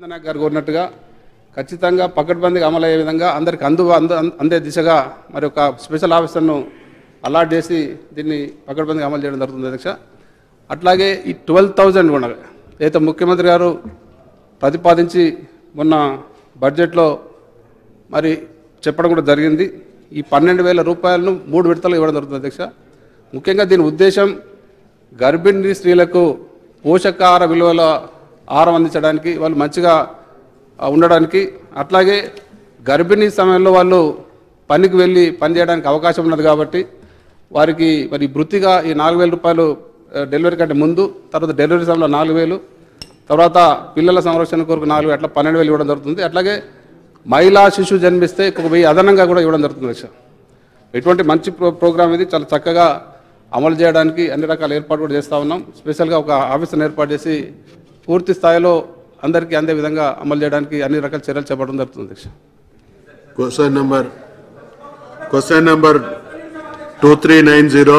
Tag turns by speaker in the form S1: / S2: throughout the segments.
S1: నాయక్ గారు కోరినట్టుగా ఖచ్చితంగా పకడ్బందీగా అమలయ్యే విధంగా అందరికి అందే దిశగా మరి ఒక స్పెషల్ ఆఫీసర్ను అలాట్ చేసి దీన్ని పకడ్బందీగా అమలు చేయడం జరుగుతుంది అధ్యక్ష. అట్లాగే ఈ 12,000 కూడా అయితే ముఖ్యమంత్రి గారు ప్రతిపాదించి మొన్న బడ్జెట్లో మరి చెప్పడం కూడా జరిగింది. ఈ 12,000 రూపాయలను 3 విడతలు ఇవ్వడం జరుగుతుంది అధ్యక్ష. ముఖ్యంగా దీని ఉద్దేశం గర్భిణీ స్త్రీలకు పోషకాహార విలువల ఆహారం అందించడానికి, వాళ్ళు మంచిగా ఉండడానికి, అట్లాగే గర్భిణీ సమయంలో వాళ్ళు పనికి వెళ్ళి పని చేయడానికి అవకాశం ఉన్నది కాబట్టి వారికి మరి వృత్తిగా ఈ 4,000 రూపాయలు డెలివరీ కంటే ముందు, తర్వాత డెలివరీ సమయంలో 4,000, తర్వాత పిల్లల సంరక్షణ కొరకు 4,000, అట్లా 12,000 ఇవ్వడం జరుగుతుంది. అట్లాగే మహిళా శిశువు జన్మిస్తే 1,000 అదనంగా కూడా ఇవ్వడం జరుగుతుంది అధ్యక్ష. ఇటువంటి మంచి ప్రోగ్రామ్ ఇది చాలా చక్కగా అమలు చేయడానికి అన్ని రకాల ఏర్పాటు కూడా చేస్తూ ఉన్నాం. స్పెషల్గా ఒక ఆఫీసర్ని ఏర్పాటు చేసి పూర్తి స్థాయిలో అందరికీ అందే విధంగా అమలు చేయడానికి అన్ని రకాల చర్యలు చేపట్టడం జరుగుతుంది అధ్యక్ష.
S2: Question number 2390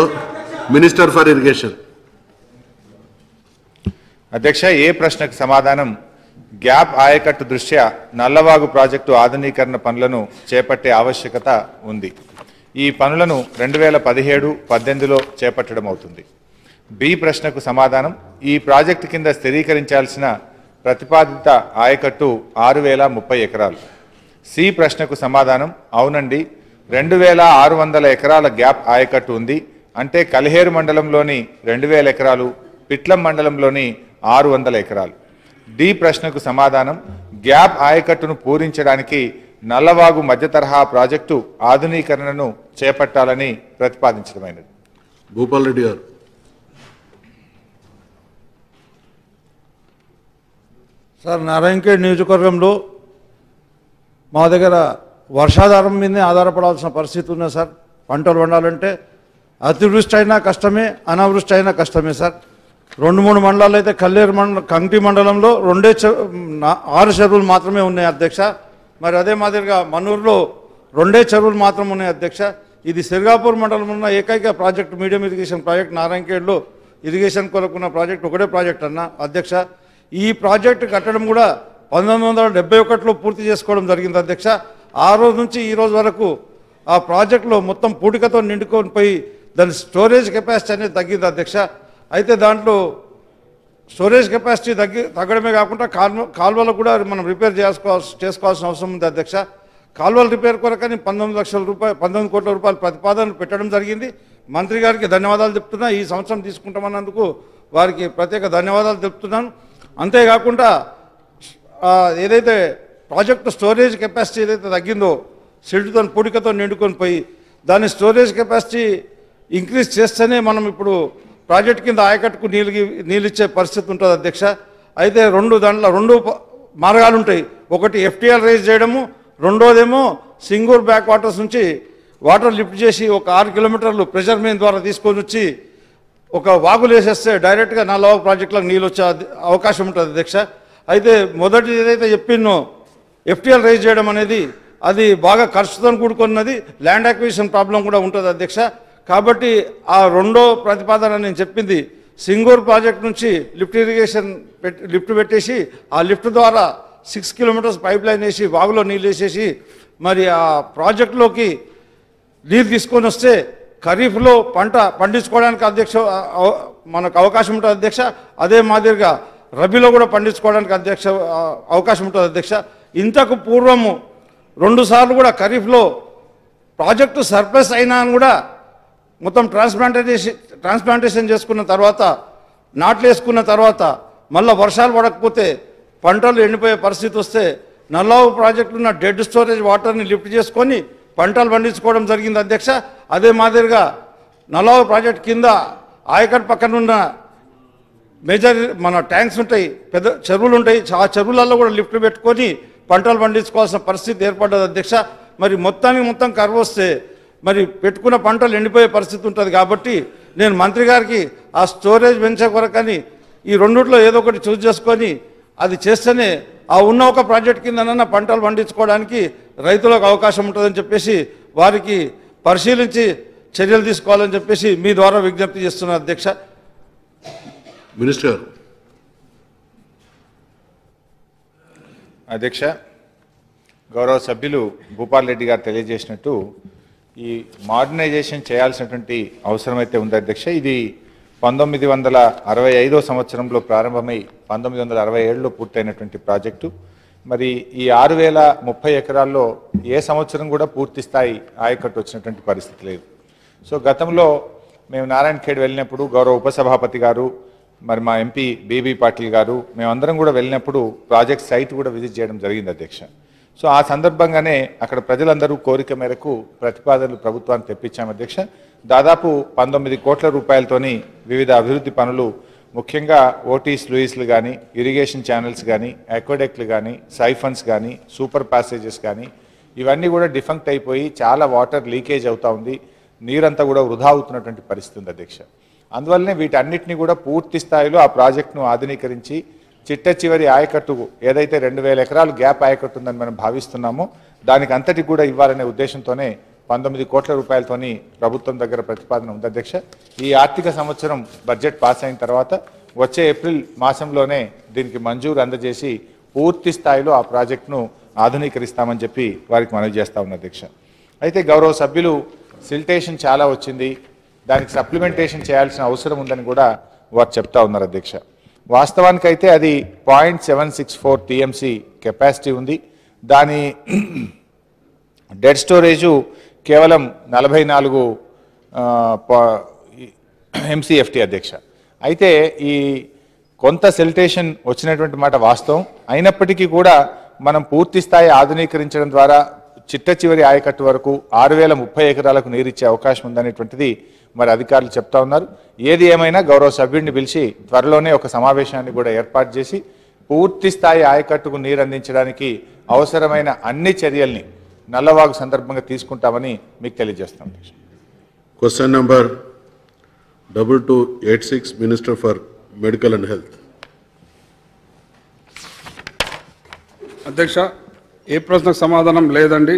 S2: minister for irrigation.
S3: అధ్యక్ష, ఏ ప్రశ్నకు సమాధానం గ్యాప్ ఆయకట్టు దృష్ట్యా నల్లవాగు ప్రాజెక్టు ఆధునీకరణ పనులను చేపట్టే ఆవశ్యకత ఉంది. ఈ పనులను 2017-18లో చేపట్టడం అవుతుంది. బి ప్రశ్నకు సమాధానం ఈ ప్రాజెక్టు కింద స్థిరీకరించాల్సిన ప్రతిపాదిత ఆయకట్టు 6,030 ఎకరాలు. సి ప్రశ్నకు సమాధానం అవునండి, 2,600 ఎకరాల గ్యాప్ ఆయకట్టు ఉంది. అంటే కలిహేరు మండలంలోని 2,000 ఎకరాలు, పిట్లం మండలంలోని 600 ఎకరాలు. డి ప్రశ్నకు సమాధానం గ్యాప్ ఆయకట్టును పూరించడానికి నల్లవాగు మధ్య తరహా ప్రాజెక్టు ఆధునీకరణను చేపట్టాలని ప్రతిపాదించడమైనది.
S2: భూపాల్ రెడ్డి గారు.
S4: సార్, నారాయణఖేడ్ నియోజకవర్గంలో మా దగ్గర వర్షాధారం మీదనే ఆధారపడాల్సిన పరిస్థితి ఉన్నది సార్. పంటలు పండాలంటే అతివృష్టి అయినా కష్టమే, అనావృష్టి అయినా కష్టమే సార్. 2-3 మండలాలు అయితే కల్లేరు కంటి మండలంలో 6 చెరువులు మాత్రమే ఉన్నాయి అధ్యక్ష. మరి అదే మాదిరిగా మన్నూరులో 2 చెరువులు మాత్రం ఉన్నాయి అధ్యక్ష. ఇది సిర్గాపూర్ మండలంలో ఉన్న ఏకైక ప్రాజెక్టు, మీడియం ఇరిగేషన్ ప్రాజెక్ట్. నారాయణఖేడ్లో ఇరిగేషన్ కొరకున్న ప్రాజెక్ట్ ఒకటే ప్రాజెక్ట్ అన్న అధ్యక్ష. ఈ ప్రాజెక్టు కట్టడం కూడా 1971లో పూర్తి చేసుకోవడం జరిగింది అధ్యక్ష. ఆ రోజు నుంచి ఈ రోజు వరకు ఆ ప్రాజెక్టులో మొత్తం పూడికతో నిండుకొని పోయి దాని స్టోరేజ్ కెపాసిటీ అనేది తగ్గింది అధ్యక్ష. అయితే దాంట్లో స్టోరేజ్ కెపాసిటీ తగ్గడమే కాకుండా కాలువలు కూడా మనం రిపేర్ చేసుకోవాల్సిన అవసరం ఉంది అధ్యక్ష. కాలువల రిపేర్ కొరకని 19 కోట్ల రూపాయల ప్రతిపాదనలు పెట్టడం జరిగింది. మంత్రి గారికి ధన్యవాదాలు చెప్తున్నా. ఈ సంవత్సరం తీసుకుంటామన్నందుకు వారికి ప్రత్యేక ధన్యవాదాలు తెలుపుతున్నాను. అంతేకాకుండా ఏదైతే ప్రాజెక్టు స్టోరేజ్ కెపాసిటీ ఏదైతే తగ్గిందో, సిల్ట్తో పూడికతో నిండుకొని పోయి దాని స్టోరేజ్ కెపాసిటీ ఇంక్రీజ్ చేస్తేనే మనం ఇప్పుడు ప్రాజెక్టు కింద ఆయకట్టుకు నీళ్ళు ఇచ్చే పరిస్థితి ఉంటుంది అధ్యక్ష. అయితే దాంట్లో 2 మార్గాలు ఉంటాయి. ఒకటి FTL రైజ్ చేయడము, రెండోదేమో సింగూర్ బ్యాక్ వాటర్స్ నుంచి వాటర్ లిఫ్ట్ చేసి ఒక 6 కిలోమీటర్లు ప్రెషర్ మెయిన్ ద్వారా తీసుకొని వచ్చి ఒక వాగులు వేసేస్తే డైరెక్ట్గా నల్లవాగు ప్రాజెక్టులకు నీళ్ళు వచ్చే అవకాశం ఉంటుంది అధ్యక్ష. అయితే మొదటి ఏదైతే చెప్పినో FTL రైజ్ చేయడం అనేది అది బాగా ఖర్చుతో కూడుకున్నది, ల్యాండ్ అక్విజిషన్ ప్రాబ్లం కూడా ఉంటుంది అధ్యక్ష. కాబట్టి ఆ 2వ ప్రతిపాదన నేను చెప్పింది, సింగూర్ ప్రాజెక్ట్ నుంచి లిఫ్ట్ పెట్టేసి ఆ లిఫ్ట్ ద్వారా 6 కిలోమీటర్స్ పైప్ లైన్ వేసి వాగులో నీళ్ళు వేసేసి మరి ఆ ప్రాజెక్టులోకి నీళ్ళు తీసుకొని వస్తే ఖరీఫ్లో పంట పండించుకోవడానికి అధ్యక్ష మనకు అవకాశం ఉంటుంది అధ్యక్ష. అదే మాదిరిగా రబీలో కూడా పండించుకోవడానికి అవకాశం ఉంటుంది అధ్యక్ష. ఇంతకు పూర్వము 2 సార్లు కూడా ఖరీఫ్లో ప్రాజెక్టు సర్ప్లస్ అయినా కూడా మొత్తం ట్రాన్స్ప్లాంటేషన్ చేసుకున్న తర్వాత, నాట్లు వేసుకున్న తర్వాత మళ్ళీ వర్షాలు పడకపోతే పంటలు ఎండిపోయే పరిస్థితి వస్తే నల్లవాగు ప్రాజెక్టులో ఉన్న డెడ్ స్టోరేజ్ వాటర్ని లిఫ్ట్ చేసుకొని పంటలు పండించుకోవడం జరిగింది అధ్యక్ష. అదే మాదిరిగా నల్లవాగు ప్రాజెక్ట్ కింద ఆయకట్ పక్కన ఉన్న మేజర్ మన ట్యాంక్స్ ఉంటాయి, పెద్ద చెరువులు ఉంటాయి. ఆ చెరువులలో కూడా లిఫ్ట్ పెట్టుకొని పంటలు పండించుకోవాల్సిన పరిస్థితి ఏర్పడ్డది అధ్యక్ష. మరి మొత్తం కరువు వస్తే మరి పెట్టుకున్న పంటలు ఎండిపోయే పరిస్థితి ఉంటుంది. కాబట్టి నేను మంత్రి గారికి ఆ స్టోరేజ్ పెంచే కొరకని ఈ 2లో ఏదో ఒకటి చూస్ చేసుకొని అది చేస్తేనే ఆ ఉన్న ఒక ప్రాజెక్ట్ కిందనన్నా పంటలు పండించుకోవడానికి రైతులకు అవకాశం ఉంటుందని చెప్పేసి వారికి పరిశీలించి చర్యలు తీసుకోవాలని చెప్పేసి మీ ద్వారా విజ్ఞప్తి చేస్తున్నాను అధ్యక్ష.
S2: మినిస్టర్
S3: అధ్యక్ష, గౌరవ సభ్యులు భూపాల్ రెడ్డి గారు తెలియజేసినట్టు ఈ మోడర్నైజేషన్ చేయాల్సినటువంటి అవసరమైతే ఉంది అధ్యక్ష. ఇది 1965 సంవత్సరంలో ప్రారంభమై 1967లో పూర్తయినటువంటి ప్రాజెక్టు. మరి ఈ 6030 ఎకరాల్లో ఏ సంవత్సరం కూడా పూర్తి స్థాయి ఆయకట్టు వచ్చినటువంటి పరిస్థితి లేదు. సో గతంలో మేము నారాయణఖేడ్ వెళ్ళినప్పుడు గౌరవ ఉపసభాపతి గారు, మరి మా ఎంపీ బీబీ పాటిల్ గారు, మేమందరం కూడా వెళ్ళినప్పుడు ప్రాజెక్ట్ సైట్ కూడా విజిట్ చేయడం జరిగింది అధ్యక్ష. సో ఆ సందర్భంగానే అక్కడ ప్రజలందరూ కోరిక మేరకు ప్రతిపాదనలు ప్రభుత్వాన్ని తెప్పించాం అధ్యక్ష. దాదాపు 19 కోట్ల రూపాయలతోని వివిధ అభివృద్ధి పనులు, ముఖ్యంగా ఓటీస్ లూయిస్లు కానీ, ఇరిగేషన్ ఛానల్స్ కానీ, అక్వాడక్ట్లు కానీ, సైఫన్స్ కానీ, సూపర్ ప్యాసేజెస్ కానీ, ఇవన్నీ కూడా డిఫంక్ట్ అయిపోయి చాలా వాటర్ లీకేజ్ అవుతూ ఉంది. నీరంతా కూడా వృధా అవుతున్నటువంటి పరిస్థితి ఉంది అధ్యక్ష. అందువల్లనే వీటన్నిటిని కూడా పూర్తి స్థాయిలో ఆ ప్రాజెక్టును ఆధునీకరించి చిట్ట చివరి ఆయకట్టుకు ఏదైతే 2000 ఎకరాలు గ్యాప్ ఆయకట్టు ఉందని మనం భావిస్తున్నామో దానికి అంతటి కూడా ఇవ్వాలనే ఉద్దేశంతోనే 19 కోట్ల రూపాయలతోని ప్రభుత్వం దగ్గర ప్రతిపాదన ఉంది అధ్యక్ష. ఈ ఆర్థిక సంవత్సరం బడ్జెట్ పాస్ అయిన తర్వాత వచ్చే ఏప్రిల్ మాసంలోనే దీనికి మంజూరు అందజేసి పూర్తి స్థాయిలో ఆ ప్రాజెక్టును ఆధునీకరిస్తామని చెప్పి వారికి మనవి చేస్తా ఉన్న అధ్యక్ష. అయితే గౌరవ సభ్యులు సిల్టేషన్ చాలా వచ్చింది, దానికి సప్లిమెంటేషన్ చేయాల్సిన అవసరం ఉందని కూడా వారు చెప్తా ఉన్నారు అధ్యక్ష. వాస్తవానికైతే అది 0.764 టీఎంసీ కెపాసిటీ ఉంది. దాని డెడ్ స్టోరేజు కేవలం 44 ఎంసీఎఫ్టీ అధ్యక్ష. అయితే ఈ కొంత సెల్టేషన్ వచ్చినటువంటి మాట వాస్తవం అయినప్పటికీ కూడా మనం పూర్తి స్థాయి ఆధునీకరించడం ద్వారా చిట్ట చివరి ఆయకట్టు వరకు 6030 ఎకరాలకు నీరిచ్చే అవకాశం ఉందనేటువంటిది మరి అధికారులు చెప్తా ఉన్నారు. ఏది ఏమైనా గౌరవ సభ్యుడిని పిలిచి త్వరలోనే ఒక సమావేశాన్ని కూడా ఏర్పాటు చేసి పూర్తి స్థాయి ఆయకట్టుకు నీరు అందించడానికి అవసరమైన అన్ని చర్యల్ని నల్లవాగు సందర్భంగా తీసుకుంటామని మీకు తెలియజేస్తాం.
S2: Question number 2286, Minister for Medical and Health.
S1: అధ్యక్ష, ఏ ప్రశ్నకు సమాధానం లేదండి.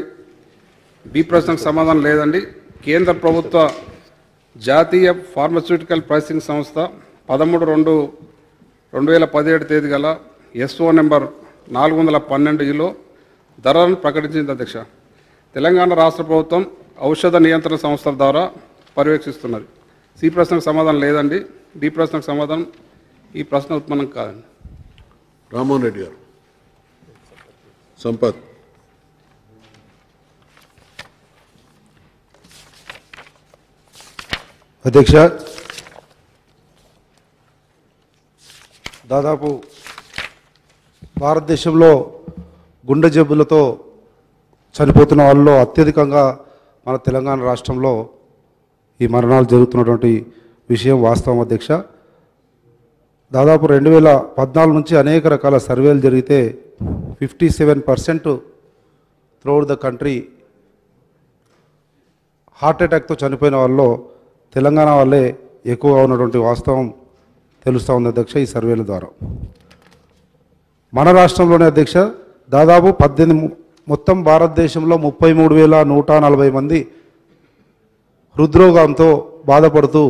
S1: బి ప్రశ్నకు సమాధానం లేదండి. కేంద్ర ప్రభుత్వ జాతీయ ఫార్మస్యూటికల్ ప్రైసింగ్ సంస్థ 13/2/2017 తేదీ గల ఎస్ఓ నెంబర్ 412లో ధరలను ప్రకటించింది అధ్యక్ష. తెలంగాణ రాష్ట్ర ప్రభుత్వం ఔషధ నియంత్రణ సంస్థల ద్వారా పర్యవేక్షిస్తున్నది. సి ప్రశ్నకు సమాధానం లేదండి. డి ప్రశ్నకు సమాధానం ఈ ప్రశ్న ఉత్పన్నం కాదండి.
S2: రామ్మోహన్ రెడ్డి గారు. సంపత్.
S4: అధ్యక్ష, దాదాపు భారతదేశంలో గుండె జబ్బులతో చనిపోతున్న వాళ్ళలో అత్యధికంగా మన తెలంగాణ రాష్ట్రంలో ఈ మరణాలు జరుగుతున్నటువంటి విషయం వాస్తవం అధ్యక్ష. దాదాపు 2014 నుంచి అనేక రకాల సర్వేలు జరిగితే 57% త్రూఅవుట్ ద కంట్రీ హార్ట్ అటాక్తో చనిపోయిన వాళ్ళలో తెలంగాణ వాళ్ళే ఎక్కువగా ఉన్నటువంటి వాస్తవం తెలుస్తూ ఉంది అధ్యక్ష ఈ సర్వేల ద్వారా. మన రాష్ట్రంలోనే అధ్యక్ష దాదాపు 18 మొత్తం భారతదేశంలో 33,140 మంది హృద్రోగంతో బాధపడుతూ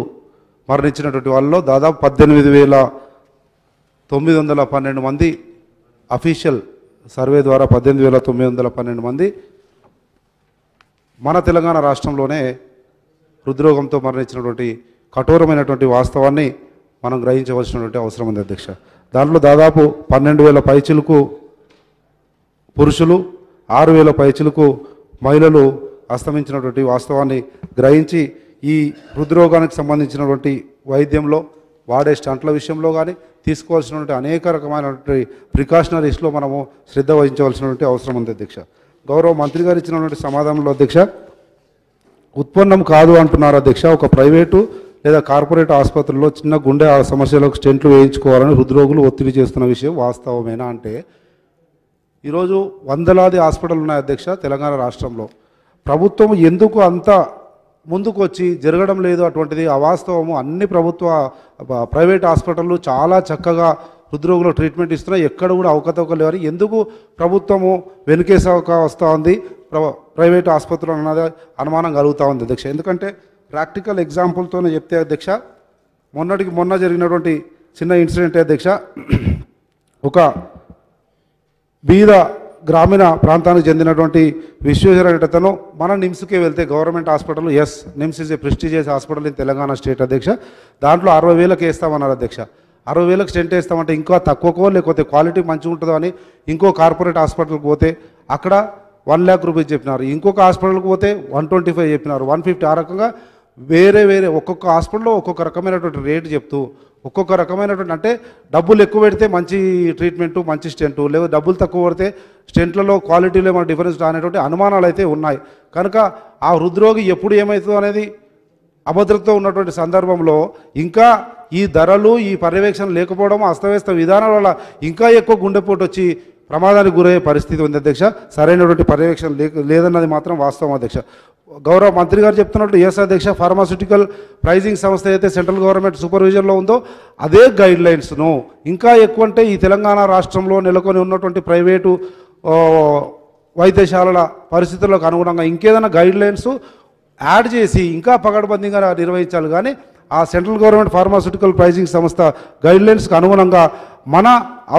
S4: మరణించినటువంటి వాళ్ళలో దాదాపు 18,912 మంది అఫీషియల్ సర్వే ద్వారా 18,912 మంది మన తెలంగాణ రాష్ట్రంలోనే హృద్రోగంతో మరణించినటువంటి కఠోరమైనటువంటి వాస్తవాన్ని మనం గ్రహించవలసినటువంటి అవసరం ఉంది అధ్యక్ష. దాంట్లో దాదాపు 12,000 పైచిలకు పురుషులు, 6,000 పైచిలకు మహిళలు అస్తమించినటువంటి వాస్తవాన్ని గ్రహించి ఈ హృద్రోగానికి సంబంధించినటువంటి వైద్యంలో వాడే స్టంట్ల విషయంలో కానీ తీసుకోవాల్సినటువంటి అనేక రకమైనటువంటి ప్రికాషనరీస్లో మనము శ్రద్ధ వహించవలసినటువంటి అవసరం ఉంది అధ్యక్ష. గౌరవ మంత్రి గారు ఇచ్చినటువంటి సమాధానంలో అధ్యక్ష ఉత్పన్నం కాదు అంటున్నారు అధ్యక్ష. ఒక ప్రైవేటు లేదా కార్పొరేట్ ఆసుపత్రుల్లో చిన్న గుండె సమస్యలకు స్టెంట్లు వేయించుకోవాలని హృద్రోగులు ఒత్తిడి చేస్తున్న విషయం వాస్తవమేనా అంటే ఈరోజు వందలాది హాస్పిటల్ ఉన్నాయి అధ్యక్ష తెలంగాణ రాష్ట్రంలో. ప్రభుత్వం ఎందుకు అంత ముందుకు వచ్చి జరగడం లేదు అటువంటిది అవాస్తవము. అన్ని ప్రైవేట్ హాస్పిటళ్ళు చాలా చక్కగా హృద్రోగుల ట్రీట్మెంట్ ఇస్తున్నాయి, ఎక్కడ కూడా అవకతవకలు లేవని ఎందుకు ప్రభుత్వము వెనుకేసాక వస్తూ ఉంది ప్రైవేట్ ఆసుపత్రులు అన్నది అనుమానం కలుగుతూ ఉంది అధ్యక్ష. ఎందుకంటే ప్రాక్టికల్ ఎగ్జాంపుల్తోనే చెప్తే అధ్యక్ష మొన్న జరిగినటువంటి చిన్న ఇన్సిడెంట్ అధ్యక్ష. ఒక
S5: బీద గ్రామీణ ప్రాంతానికి చెందినటువంటి విశ్వేశ్వర అతను మన నిమ్స్కి వెళ్తే government hospital, yes NIMS is a prestigious hospital in Telangana state అధ్యక్ష. దాంట్లో 60,000కి వేస్తామన్నారు అధ్యక్ష. 60,000కి స్టెంట్ వేస్తామంటే ఇంకా తక్కువకో లేకపోతే క్వాలిటీ మంచిగా ఉంటుందో అని ఇంకో కార్పొరేట్ హాస్పిటల్కి పోతే అక్కడ 1 lakh రూపీస్ చెప్పినారు. ఇంకొక హాస్పిటల్కి పోతే 125 చెప్పినారు, 150. ఆ రకంగా వేరే ఒక్కొక్క హాస్పిటల్లో ఒక్కొక్క రకమైనటువంటి రేటు చెప్తూ ఒక్కొక్క రకమైనటువంటి, అంటే డబ్బులు ఎక్కువ పెడితే మంచి ట్రీట్మెంటు, మంచి స్టెంటు, లేదా డబ్బులు తక్కువ పడితే స్టెంట్లలో క్వాలిటీలో ఏమైనా డిఫరెన్స్ అనేటువంటి అనుమానాలు అయితే ఉన్నాయి. కనుక ఆ హృద్రోగి ఎప్పుడు ఏమవుతుందో అనేది అభద్రతతో ఉన్నటువంటి సందర్భంలో ఇంకా ఈ ధరలు, ఈ పర్యవేక్షణ లేకపోవడం, అస్తవ్యస్త విధానాల వల్ల ఇంకా ఎక్కువ గుండెపోటు వచ్చి ప్రమాదానికి గురయ్యే పరిస్థితి ఉంది అధ్యక్ష. సరైనటువంటి పర్యవేక్షణ లేదన్నది మాత్రం వాస్తవం అధ్యక్ష. గౌరవ మంత్రి గారు చెప్తున్నట్టు ఎస్ అధ్యక్ష, ఫార్మాస్యూటికల్ ప్రైజింగ్ సంస్థ అయితే సెంట్రల్ గవర్నమెంట్ సూపర్విజన్లో ఉందో అదే గైడ్ లైన్స్ను ఇంకా ఎక్కువ, అంటే ఈ తెలంగాణ రాష్ట్రంలో నెలకొని ఉన్నటువంటి ప్రైవేటు వైద్యశాలల పరిస్థితులకు అనుగుణంగా ఇంకేదైనా గైడ్ లైన్స్ యాడ్ చేసి ఇంకా పకడ్బందీగా నిర్వహించాలి. కానీ ఆ సెంట్రల్ గవర్నమెంట్ ఫార్మాస్యూటికల్ ప్రైజింగ్ సంస్థ గైడ్లైన్స్కి అనుగుణంగా మన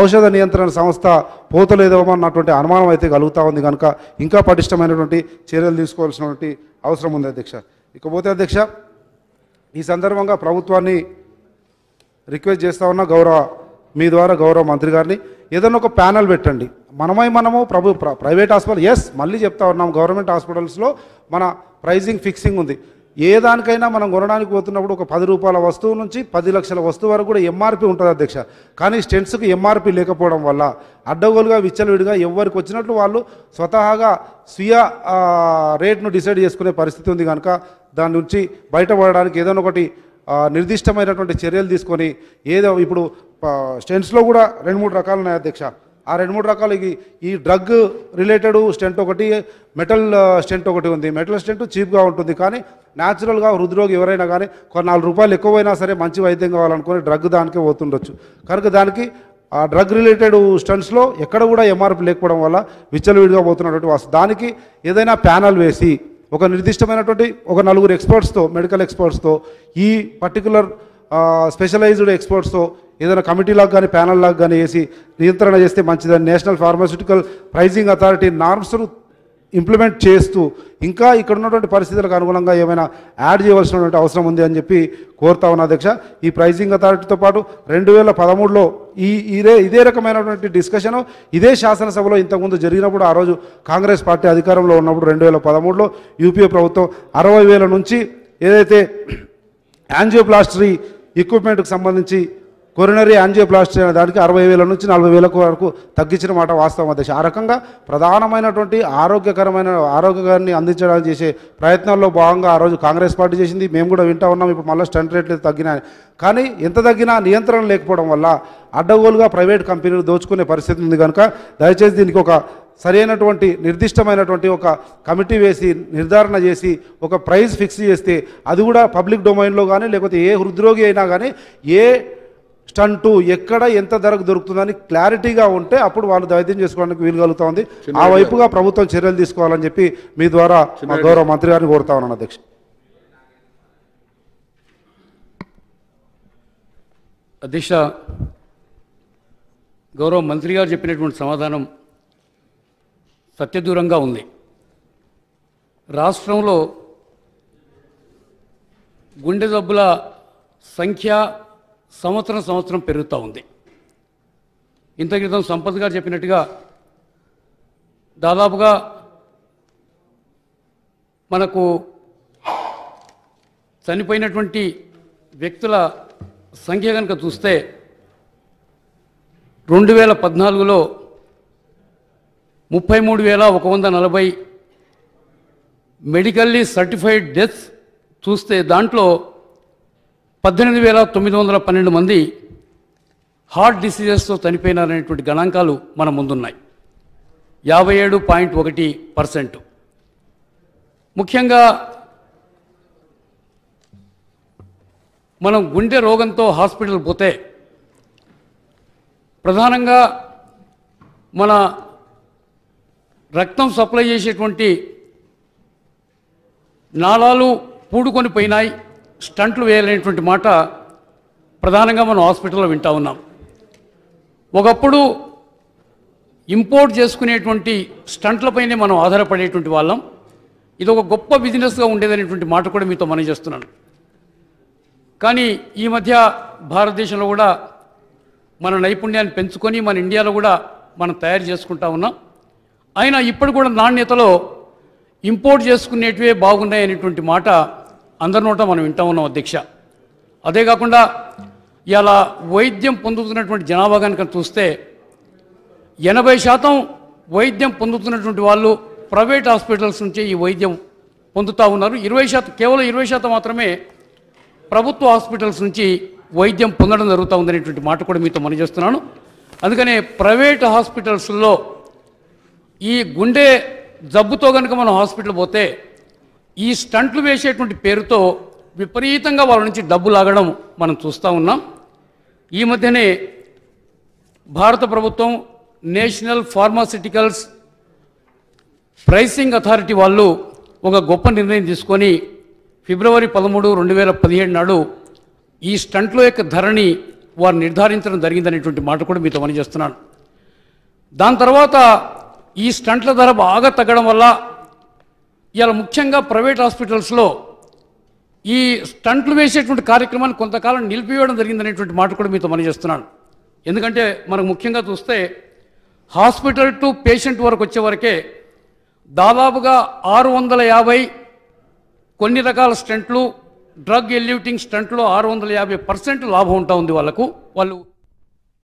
S5: ఔషధ నియంత్రణ సంస్థ పోతలేదేమో అన్నటువంటి అనుమానం అయితే కలుగుతూ ఉంది. కనుక ఇంకా పటిష్టమైనటువంటి చర్యలు తీసుకోవాల్సినటువంటి అవసరం ఉంది అధ్యక్ష. ఇకపోతే అధ్యక్ష, ఈ సందర్భంగా ప్రభుత్వాన్ని రిక్వెస్ట్ చేస్తూ ఉన్న మీ ద్వారా గౌరవ మంత్రి గారిని ఏదైనా ఒక ప్యానల్ పెట్టండి. మనము ప్రైవేట్ హాస్పిటల్, ఎస్ మళ్ళీ చెప్తా ఉన్నాం, గవర్నమెంట్ హాస్పిటల్స్లో మన ప్రైజింగ్ ఫిక్సింగ్ ఉంది. ఏ దానికైనా మనం కొనడానికి పోతున్నప్పుడు ఒక 10 రూపాయల వస్తువు నుంచి 10 లక్షల వస్తువు వరకు కూడా ఎంఆర్పి ఉంటుంది అధ్యక్ష. కానీ స్టెంట్స్కి ఎంఆర్పి లేకపోవడం వల్ల అడ్డగోలుగా విచ్చలవిడిగా ఎవరికి వచ్చినట్లు వాళ్ళు స్వతహాగా స్వీయ రేట్ను డిసైడ్ చేసుకునే పరిస్థితి ఉంది. కనుక దాని నుంచి బయటపడడానికి ఏదైనా ఒకటి నిర్దిష్టమైనటువంటి చర్యలు తీసుకొని, ఏదో ఇప్పుడు స్టెంట్స్లో కూడా 2-3 రకాలు ఉన్నాయి అధ్యక్ష. ఆ 2-3 రకాలు ఈ డ్రగ్ రిలేటెడ్ స్టెంట్ ఒకటి, మెటల్ స్టెంట్ ఒకటి ఉంది. మెటల్ స్టెంట్ చీప్గా ఉంటుంది, కానీ న్యాచురల్గా హృద్రోగి ఎవరైనా కానీ కొన్ని 4 రూపాయలు ఎక్కువైనా సరే మంచి వైద్యం కావాలనుకుని డ్రగ్ దానికే పోతుండొచ్చు. కనుక దానికి ఆ డ్రగ్ రిలేటెడ్ స్టంట్స్లో ఎక్కడ కూడా ఎంఆర్పి లేకపోవడం వల్ల విచ్చలవిడిగా పోతున్నటువంటి వాస్తవం. దానికి ఏదైనా ప్యానల్ వేసి ఒక నిర్దిష్టమైనటువంటి ఒక 4 ఎక్స్పర్ట్స్తో, మెడికల్ ఎక్స్పర్ట్స్తో, ఈ పర్టికులర్ స్పెషలైజ్డ్ ఎక్స్పర్ట్స్తో ఏదైనా కమిటీలాగా కానీ ప్యానల్ లాగా కానీ వేసి నియంత్రణ చేస్తే మంచిదని నేషనల్ ఫార్మాస్యూటికల్ ప్రైజింగ్ అథారిటీ నార్మ్స్ను ఇంప్లిమెంట్ చేస్తూ ఇంకా ఇక్కడ ఉన్నటువంటి పరిస్థితులకు అనుగుణంగా ఏమైనా యాడ్ చేయవలసినటువంటి అవసరం ఉంది అని చెప్పి కోరుతా ఉన్నా అధ్యక్ష. ఈ ప్రైజింగ్ అథారిటీతో పాటు 2013లో ఇదే రకమైనటువంటి డిస్కషను ఇదే శాసనసభలో ఇంతకుముందు జరిగినప్పుడు, ఆ రోజు కాంగ్రెస్ పార్టీ అధికారంలో ఉన్నప్పుడు 2013లో యూపీఏ ప్రభుత్వం 60,000 నుంచి ఏదైతే యాంజియోప్లాస్టరీ ఎక్విప్మెంట్కి సంబంధించి కొరినరీ యాంజియోప్లాస్టీ అనే దానికి 60,000 నుంచి 40,000 వరకు తగ్గించిన మాట వాస్తవం అధ్యక్ష. ఆ రకంగా ప్రధానమైనటువంటి ఆరోగ్యాన్ని అందించడానికి చేసే ప్రయత్నాల్లో భాగంగా ఆ రోజు కాంగ్రెస్ పార్టీ చేసింది, మేము కూడా వింటా ఉన్నాం. ఇప్పుడు మళ్ళీ స్టంట్ రేట్లు తగ్గినాయి, కానీ ఎంత తగ్గినా నియంత్రణ లేకపోవడం వల్ల అడ్డగోలుగా ప్రైవేట్ కంపెనీలు దోచుకునే పరిస్థితి ఉంది. కనుక దయచేసి దీనికి ఒక సరైనటువంటి నిర్దిష్టమైనటువంటి ఒక కమిటీ వేసి నిర్ధారణ చేసి ఒక ప్రైస్ ఫిక్స్ చేస్తే అది కూడా పబ్లిక్ డొమైన్లో కానీ లేకపోతే ఏ హృద్రోగి అయినా కానీ ఏ స్టంటు ఎక్కడ ఎంత ధరకు దొరుకుతుందని క్లారిటీగా ఉంటే అప్పుడు వాళ్ళు వైద్యం చేసుకోవడానికి వీలు కలుగుతూ ఉంది. ఆ వైపుగా ప్రభుత్వం చర్యలు తీసుకోవాలని చెప్పి మీ ద్వారా మా గౌరవ మంత్రి గారిని కోరుతా ఉన్నాను అధ్యక్ష.
S6: అధ్యక్ష, గౌరవ మంత్రి గారు చెప్పినటువంటి సమాధానం సత్యదూరంగా ఉంది. రాష్ట్రంలో గుండె జబ్బుల సంఖ్య సంవత్సరం పెరుగుతూ ఉంది. ఇంత క్రితం సంపత్ గారు చెప్పినట్టుగా దాదాపుగా మనకు చనిపోయినటువంటి వ్యక్తుల సంఖ్య కనుక చూస్తే 2014లో 33,140 మెడికల్లీ సర్టిఫైడ్ డెత్స్ చూస్తే దాంట్లో 18,912 మంది హార్ట్ డిసీజెస్తో చనిపోయినారనేటువంటి గణాంకాలు మన ముందున్నాయి. 57.1%. ముఖ్యంగా మనం గుండె రోగంతో హాస్పిటల్ పోతే ప్రధానంగా మన రక్తం సప్లై చేసేటువంటి నాళాలు పూడుకొని పోయినాయి, స్టంట్లు వేయాలనేటువంటి మాట ప్రధానంగా మనం హాస్పిటల్లో వింటా ఉన్నాం. ఒకప్పుడు ఇంపోర్ట్ చేసుకునేటువంటి స్టంట్లపైనే మనం ఆధారపడేటువంటి వాళ్ళం. ఇది ఒక గొప్ప బిజినెస్గా ఉండేదనేటువంటి మాట కూడా మీతో మనం చేస్తున్నాను. కానీ ఈ మధ్య భారతదేశంలో కూడా మన నైపుణ్యాన్ని పెంచుకొని మన ఇండియాలో కూడా మనం తయారు చేసుకుంటా ఉన్నాం. అయినా ఇప్పుడు కూడా నాణ్యతలో ఇంపోర్ట్ చేసుకునేటివే బాగున్నాయి అనేటువంటి మాట అందరి నోట మనం వింటా ఉన్నాం అధ్యక్ష. అదే కాకుండా ఇలా వైద్యం పొందుతున్నటువంటి జనాభా కనుక చూస్తే 80% వైద్యం పొందుతున్నటువంటి వాళ్ళు ప్రైవేట్ హాస్పిటల్స్ నుంచే ఈ వైద్యం పొందుతూ ఉన్నారు. 20% కేవలం 20% మాత్రమే ప్రభుత్వ హాస్పిటల్స్ నుంచి వైద్యం పొందడం జరుగుతూ ఉందనేటువంటి మాట కూడా మీతో మనం చేస్తున్నాను. అందుకనే ప్రైవేట్ హాస్పిటల్స్లో ఈ గుండె జబ్బుతో కనుక మనం హాస్పిటల్ పోతే ఈ స్టంట్లు వేసేటువంటి పేరుతో విపరీతంగా వాళ్ళ నుంచి డబ్బు లాగడం మనం చూస్తూ ఉన్నాం. ఈ మధ్యనే భారత ప్రభుత్వం నేషనల్ ఫార్మాసిటికల్స్ ప్రైసింగ్ అథారిటీ వాళ్ళు ఒక గొప్ప నిర్ణయం తీసుకొని ఫిబ్రవరి 13, 2017 నాడు ఈ స్టంట్ల యొక్క ధరని వారు నిర్ధారించడం జరిగిందనేటువంటి మాట కూడా మీతో మనం చేస్తున్నాను. దాని తర్వాత ఈ స్టంట్ల ధర బాగా తగ్గడం వల్ల ఇలా ముఖ్యంగా ప్రైవేట్ హాస్పిటల్స్లో ఈ స్టంట్లు వేసేటువంటి కార్యక్రమాన్ని కొంతకాలం నిలిపివేయడం జరిగిందనేటువంటి మాట కూడా మీతో మనం చేస్తున్నాను. ఎందుకంటే మనకు ముఖ్యంగా చూస్తే హాస్పిటల్ టు పేషెంట్ వరకు వచ్చే వరకే దాదాపుగా 650 కొన్ని రకాల స్టంట్లు డ్రగ్ ఎల్యూటింగ్ స్టంట్లో 650% లాభం ఉంటా ఉంది వాళ్ళకు. వాళ్ళు